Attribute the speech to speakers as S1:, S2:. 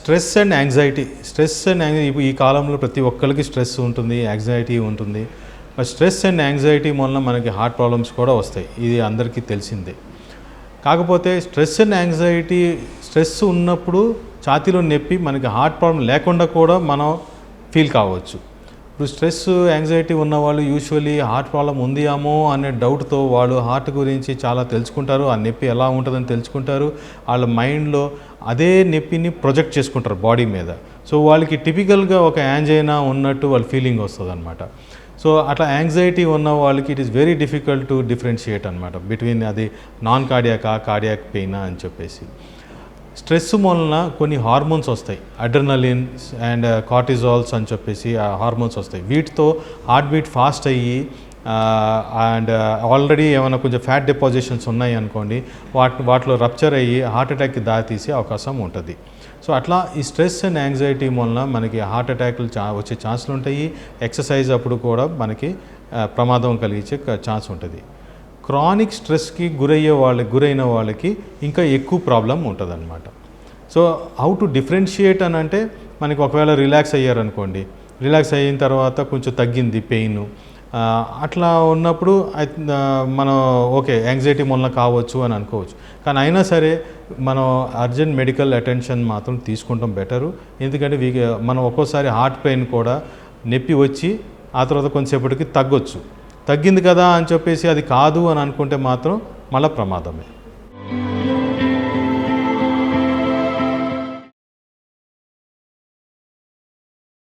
S1: Stress and anxiety ఈ కాలంలో ప్రతి ఒక్కరికి స్ట్రెస్ ఉంటుంది, యాంగ్జైటీ ఉంటుంది. స్ట్రెస్ అండ్ యాంగ్జైటీ వలన మనకి హార్ట్ ప్రాబ్లమ్స్ కూడా వస్తాయి, ఇది అందరికీ తెలిసిందే. కాకపోతే స్ట్రెస్ అండ్ యాంగ్జైటీ, స్ట్రెస్ ఉన్నప్పుడు ఛాతీలో నొప్పి మనకి హార్ట్ ప్రాబ్లం లేకుండా కూడా మనం ఫీల్ కావచ్చు. ఇప్పుడు స్ట్రెస్ యాంగ్జైటీ ఉన్నవాళ్ళు యూజువల్లీ హార్ట్ ప్రాబ్లం ఉందేమో అనే డౌట్తో వాళ్ళు హార్ట్ గురించి చాలా తెలుసుకుంటారు, ఆ నొప్పి ఎలా ఉంటుందని తెలుసుకుంటారు, వాళ్ళ మైండ్లో అదే నొప్పిని ప్రొజెక్ట్ చేసుకుంటారు బాడీ మీద. సో వాళ్ళకి టిపికల్గా ఒక యాంజైనా ఉన్నట్టు వాళ్ళ ఫీలింగ్ వస్తుంది అనమాట. సో అట్లా యాంగ్జైటీ ఉన్న వాళ్ళకి it is very difficult to differentiate అనమాట బిట్వీన్ అది నాన్ కార్డియాక్ పెయినా అని చెప్పేసి. స్ట్రెస్ వలన కొన్ని హార్మోన్స్ వస్తాయి, అడ్రినలిన్ అండ్ కార్టిజాల్స్ అని చెప్పేసి ఆ హార్మోన్స్ వస్తాయి. వీటితో హార్ట్ బీట్ ఫాస్ట్ అయ్యి అండ్ ఆల్రెడీ ఏమైనా కొంచెం ఫ్యాట్ డిపాజిషన్స్ ఉన్నాయి అనుకోండి, వాటిలో రప్చర్ అయ్యి హార్ట్ అటాక్కి దారితీసే అవకాశం ఉంటుంది. సో అట్లా ఈ స్ట్రెస్ అండ్ యాంగ్జైటీ వలన మనకి హార్ట్ అటాక్లు వచ్చే ఛాన్సులు ఉంటాయి. ఎక్సర్సైజ్ అప్పుడు కూడా మనకి ప్రమాదం కలిగించే ఛాన్స్ ఉంటుంది. క్రానిక్ స్ట్రెస్కి గురైన వాళ్ళకి ఇంకా ఎక్కువ ప్రాబ్లం ఉంటుంది అనమాట. సో హౌ టు డిఫరెన్షియేట్ అని అంటే, మనకి ఒకవేళ రిలాక్స్ అయ్యారనుకోండి, రిలాక్స్ అయిన తర్వాత కొంచెం తగ్గింది పెయిన్, అట్లా ఉన్నప్పుడు మనం ఓకే యాంగ్జైటీ వలన కావచ్చు అని అనుకోవచ్చు. కానీ అయినా సరే మనం అర్జెంట్ మెడికల్ అటెన్షన్ మాత్రం తీసుకుంటాం బెటరు. ఎందుకంటే మనం ఒక్కోసారి హార్ట్ పెయిన్ కూడా నొప్పి వచ్చి ఆ తర్వాత కొంతసేపటికి తగ్గొచ్చు. తగ్గింది కదా అని చెప్పేసి అది కాదు అని అనుకుంటే మాత్రం మళ్ళీ ప్రమాదమే.